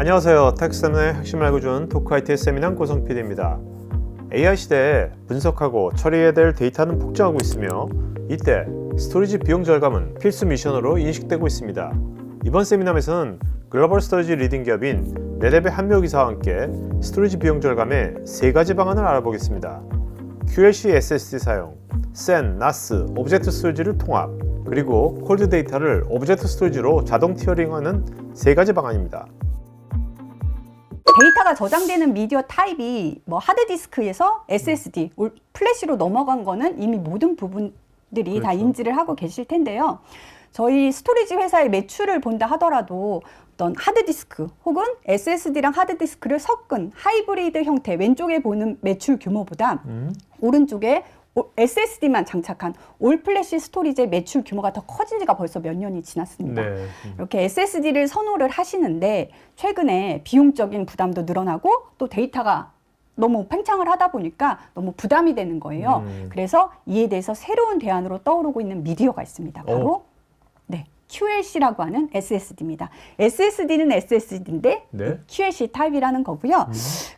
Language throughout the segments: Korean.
안녕하세요. 텍스템의 핵심을 알고 준 토크 IT 세미나 고성 PD입니다. AI 시대에 분석하고 처리해야 될 데이터는 폭증하고 있으며 이때 스토리지 비용 절감은 필수 미션으로 인식되고 있습니다. 이번 세미나에서는 글로벌 스토리지 리딩 기업인 넷앱의 한묘 기사와 함께 스토리지 비용 절감의 3가지 방안을 알아보겠습니다. QLC SSD 사용, SAN, NAS, 오브젝트 스토리지를 통합, 그리고 콜드 데이터를 오브젝트 스토리지로 자동 티어링하는 3가지 방안입니다. 데이터가 저장되는 미디어 타입이 하드디스크에서 SSD, 플래시로 넘어간 거는 이미 모든 부분들이 그렇죠. 다 인지를 하고 계실 텐데요. 저희 스토리지 회사의 매출을 본다 하더라도 어떤 하드디스크 혹은 SSD랑 하드디스크를 섞은 하이브리드 형태, 왼쪽에 보는 매출 규모보다 오른쪽에 SSD만 장착한 올플래시 스토리지의 매출 규모가 더 커진 지가 벌써 몇 년이 지났습니다. 네. 이렇게 SSD를 선호를 하시는데 최근에 비용적인 부담도 늘어나고 또 데이터가 너무 팽창을 하다 보니까 너무 부담이 되는 거예요. 그래서 이에 대해서 새로운 대안으로 떠오르고 있는 미디어가 있습니다. 바로 QLC라고 하는 SSD입니다. SSD는 SSD인데 네. QLC 타입이라는 거고요.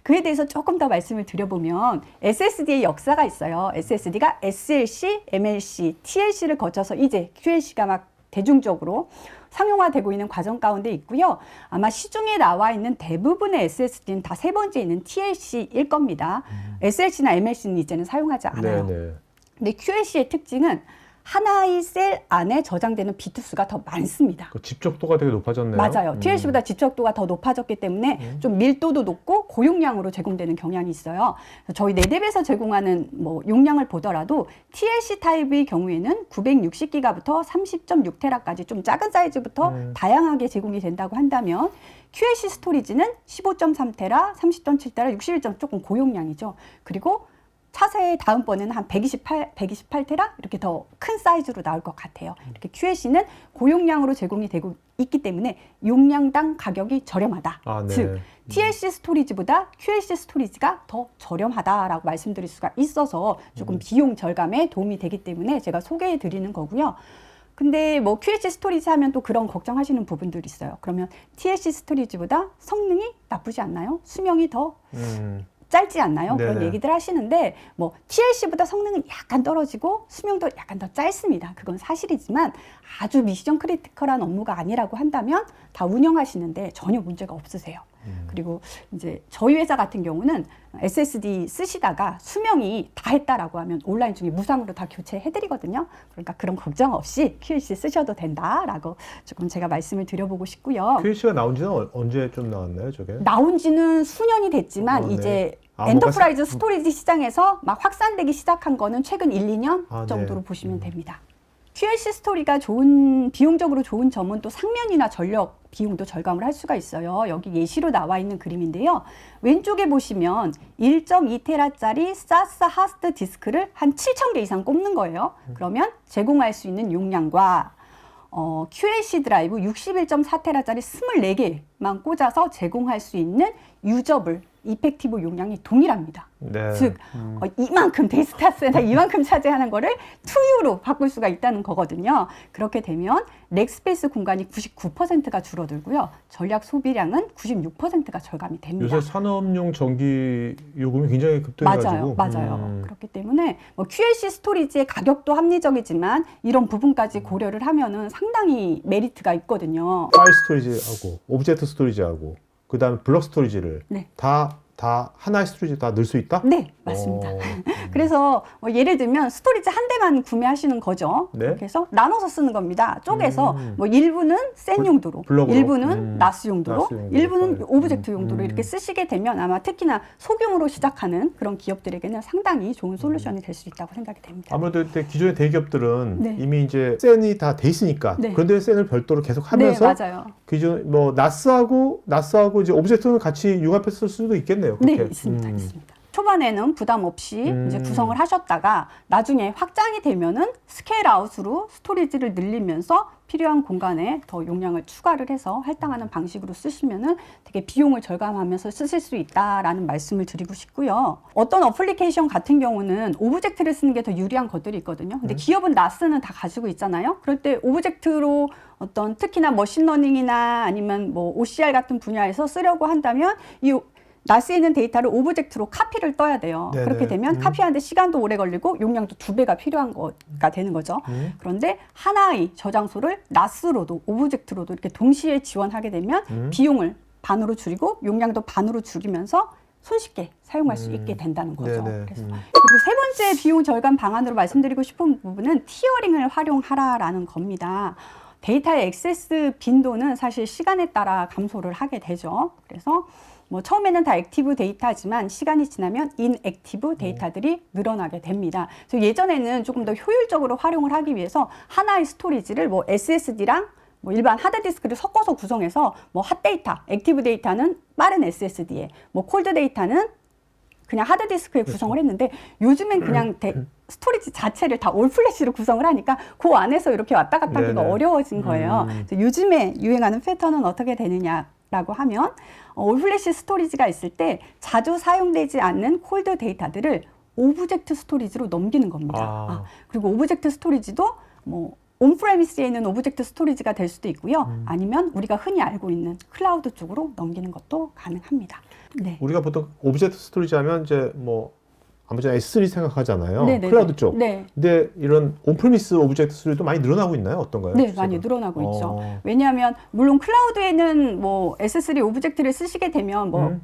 그에 대해서 조금 더 말씀을 드려보면 SSD의 역사가 있어요. SSD가 SLC, MLC, TLC를 거쳐서 이제 QLC가 막 대중적으로 상용화되고 있는 과정 가운데 있고요. 아마 시중에 나와 있는 대부분의 SSD는 다 세 번째 있는 TLC일 겁니다. SLC나 MLC는 이제는 사용하지 않아요. 네네. 근데 QLC의 특징은 하나의 셀 안에 저장되는 비트수가 더 많습니다. 그 집적도가 되게 높아졌네요. 맞아요. TLC보다 집적도가 더 높아졌기 때문에 좀 밀도도 높고 고용량으로 제공되는 경향이 있어요. 저희 넷앱에서 제공하는 용량을 보더라도 TLC 타입의 경우에는 960기가부터 30.6테라까지 좀 작은 사이즈부터 다양하게 제공이 된다고 한다면 QLC 스토리지는 15.3테라, 30.7테라, 61점 조금 고용량이죠. 그리고 차세의 다음번에는 한 128테라 이렇게 더 큰 사이즈로 나올 것 같아요. 이렇게 QLC는 고용량으로 제공이 되고 있기 때문에 용량당 가격이 저렴하다. 아, 네. 즉 TLC 스토리지보다 QLC 스토리지가 더 저렴하다라고 말씀드릴 수가 있어서 조금 비용 절감에 도움이 되기 때문에 제가 소개해 드리는 거고요. 근데 QLC 스토리지 하면 또 그런 걱정하시는 부분들이 있어요. 그러면 TLC 스토리지보다 성능이 나쁘지 않나요? 수명이 더 짧지 않나요? 네네. 그런 얘기들 하시는데 TLC보다 성능은 약간 떨어지고 수명도 약간 더 짧습니다. 그건 사실이지만 아주 미션 크리티컬한 업무가 아니라고 한다면 다 운영하시는데 전혀 문제가 없으세요. 그리고 이제 저희 회사 같은 경우는 SSD 쓰시다가 수명이 다 했다라고 하면 온라인 중에 무상으로 다 교체해드리거든요. 그러니까 그런 걱정 없이 QLC 쓰셔도 된다라고 조금 제가 말씀을 드려보고 싶고요. QLC가 나온 지는 언제 좀 나왔나요, 저게? 나온 지는 수년이 됐지만 네. 이제 아, 엔터프라이즈 스토리지 시장에서 막 확산되기 시작한 거는 최근 1, 2년 정도로 네. 보시면 됩니다. QLC 스토리가 비용적으로 좋은 점은 또 상면이나 전력 비용도 절감을 할 수가 있어요. 여기 예시로 나와 있는 그림인데요. 왼쪽에 보시면 1.2테라짜리 사스 하드 디스크를 한 7,000개 이상 꼽는 거예요. 그러면 제공할 수 있는 용량과 QLC 드라이브 61.4테라짜리 24개만 꽂아서 제공할 수 있는 유저블 이펙티브 용량이 동일합니다. 네. 즉 이만큼 데이스타스에다 이만큼 차지하는 거를 2U로 바꿀 수가 있다는 거거든요. 그렇게 되면 렉스페이스 공간이 99%가 줄어들고요. 전략 소비량은 96%가 절감이 됩니다. 요새 산업용 전기 요금이 굉장히 급등해가지고. 맞아요. 그렇기 때문에 QLC 스토리지의 가격도 합리적이지만 이런 부분까지 고려를 하면은 상당히 메리트가 있거든요. 파일 스토리지하고 오브젝트 스토리지하고 그다음에 블록 스토리지를 네. 다 하나의 스토리지 다 넣을 수 있다? 네, 맞습니다. 그래서 예를 들면 스토리지 한 대만 구매하시는 거죠. 네. 그렇게 해서 나눠서 쓰는 겁니다. 쪼개서 일부는 센 용도로, 블록으로? 일부는 나스 용도로, 나스 용도로, 일부는 파일. 오브젝트 용도로 이렇게 쓰시게 되면 아마 특히나 소규모로 시작하는 그런 기업들에게는 상당히 좋은 솔루션이 될 수 있다고 생각이 됩니다. 아무래도 기존의 대기업들은 네. 이미 이제 센이 다 돼 있으니까 네. 그런데 센을 별도로 계속 하면서 네, 맞아요. 기존 나스하고 이제 오브젝트는 같이 융합해서 쓸 수도 있겠네요. 네, 그렇게. 있습니다. 초반에는 부담 없이 이제 구성을 하셨다가 나중에 확장이 되면은 스케일 아웃으로 스토리지를 늘리면서 필요한 공간에 더 용량을 추가를 해서 할당하는 방식으로 쓰시면은 되게 비용을 절감하면서 쓰실 수 있다라는 말씀을 드리고 싶고요. 어떤 어플리케이션 같은 경우는 오브젝트를 쓰는 게 더 유리한 것들이 있거든요. 근데 기업은 나스는 다 가지고 있잖아요. 그럴 때 오브젝트로 어떤 특히나 머신러닝이나 아니면 뭐 OCR 같은 분야에서 쓰려고 한다면 이 나스에 있는 데이터를 오브젝트로 카피를 떠야 돼요. 네네. 그렇게 되면 카피하는데 시간도 오래 걸리고 용량도 2배가 필요한 거가 되는 거죠. 그런데 하나의 저장소를 나스로도 오브젝트로도 이렇게 동시에 지원하게 되면 비용을 반으로 줄이고 용량도 반으로 줄이면서 손쉽게 사용할 수 있게 된다는 거죠. 네네. 그래서 그리고 세 번째 비용 절감 방안으로 말씀드리고 싶은 부분은 티어링을 활용하라라는 겁니다. 데이터의 액세스 빈도는 사실 시간에 따라 감소를 하게 되죠. 그래서 뭐 처음에는 다 액티브 데이터지만 시간이 지나면 인액티브 데이터들이 늘어나게 됩니다. 그래서 예전에는 조금 더 효율적으로 활용을 하기 위해서 하나의 스토리지를 뭐 SSD랑 뭐 일반 하드디스크를 섞어서 구성해서 뭐 핫데이터, 액티브 데이터는 빠른 SSD에, 뭐 콜드 데이터는 그냥 하드디스크에 구성을 했는데 요즘엔 그냥 스토리지 자체를 다 올플래시로 구성을 하니까 그 안에서 이렇게 왔다 갔다 하기가 어려워진 거예요. 그래서 요즘에 유행하는 패턴은 어떻게 되느냐라고 하면 올플래시 스토리지가 있을 때 자주 사용되지 않는 콜드 데이터들을 오브젝트 스토리지로 넘기는 겁니다. 그리고 오브젝트 스토리지도 뭐 온프레미스에 있는 오브젝트 스토리지가 될 수도 있고요. 아니면 우리가 흔히 알고 있는 클라우드 쪽으로 넘기는 것도 가능합니다. 네. 우리가 보통 오브젝트 스토리지 하면 이제 뭐 아무튼 S3 생각하잖아요. 네네네. 클라우드 쪽. 네. 근데 이런 온프리미스 오브젝트 스토리도 많이 늘어나고 있나요? 어떤가요? 네, 추세가? 많이 늘어나고 있죠. 왜냐하면 물론 클라우드에는 뭐 S3 오브젝트를 쓰시게 되면 뭐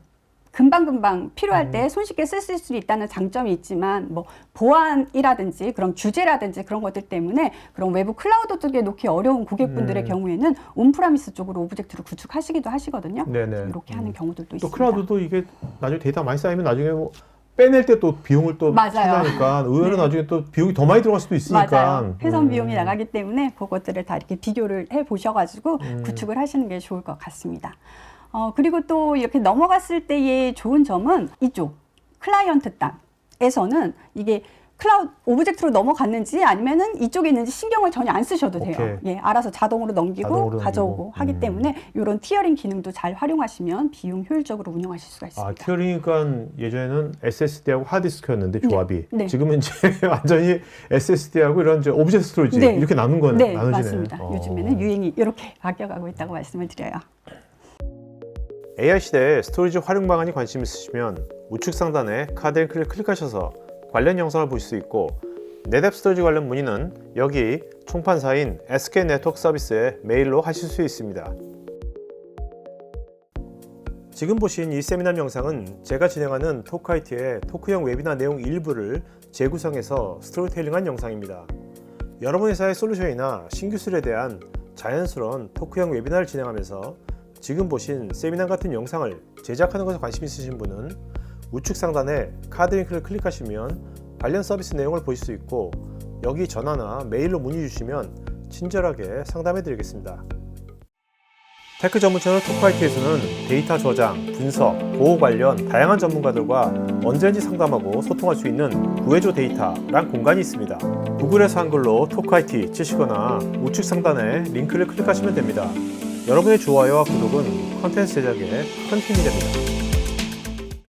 금방금방 필요할 때 손쉽게 쓰실 수 있다는 장점이 있지만 뭐 보안이라든지 그런 규제라든지 그런 것들 때문에 그런 외부 클라우드 쪽에 놓기 어려운 고객분들의 경우에는 온프라미스 쪽으로 오브젝트를 구축하시기도 하시거든요. 네네. 이렇게 하는 경우들도 또 있습니다. 클라우드도 이게 나중에 데이터 많이 쌓이면 나중에 뭐 빼낼 때 또 비용을 또 맞아요. 차지하니까 의외로 네. 나중에 또 비용이 더 많이 들어갈 수도 있으니까. 맞아요. 회선 비용이 나가기 때문에 그것들을 다 이렇게 비교를 해 보셔가지고 구축을 하시는 게 좋을 것 같습니다. 그리고 또 이렇게 넘어갔을 때의 좋은 점은 이쪽 클라이언트 땅에서는 이게 클라우드 오브젝트로 넘어갔는지 아니면은 이쪽에 있는지 신경을 전혀 안 쓰셔도 돼요. 오케이. 예, 알아서 자동으로 넘기고 자동으로 가져오고 넘기고. 하기 때문에 이런 티어링 기능도 잘 활용하시면 비용 효율적으로 운영하실 수가 있습니다. 티어링이니까 예전에는 SSD하고 하드디스크였는데 조합이 네. 지금은 이제 완전히 SSD하고 이런 이제 오브젝트 스토리지 네. 이렇게 나눈 거네. 네, 나눠지네. 맞습니다. 요즘에는 유행이 이렇게 바뀌어가고 있다고 말씀을 드려요. AI 시대에 스토리지 활용 방안이 관심 있으시면 우측 상단에 카드 링크를 클릭하셔서 관련 영상을 보실 수 있고 넷앱 스토리지 관련 문의는 여기 총판사인 SK 네트워크 서비스에 메일로 하실 수 있습니다. 지금 보신 이 세미나 영상은 제가 진행하는 토크IT의 토크형 웨비나 내용 일부를 재구성해서 스토리텔링한 영상입니다. 여러분 회사의 솔루션이나 신기술에 대한 자연스러운 토크형 웨비나를 진행하면서 지금 보신 세미나 같은 영상을 제작하는 것에 관심 있으신 분은 우측 상단에 카드 링크를 클릭하시면 관련 서비스 내용을 보실 수 있고 여기 전화나 메일로 문의 주시면 친절하게 상담해 드리겠습니다. 테크 전문 채널 토크IT에서는 데이터 저장, 분석, 보호 관련 다양한 전문가들과 언제든지 상담하고 소통할 수 있는 구해줘 데이터란 공간이 있습니다. 구글에서 한글로 토크IT 치시거나 우측 상단에 링크를 클릭하시면 됩니다. 여러분의 좋아요와 구독은 컨텐츠 제작에 큰 힘이 됩니다.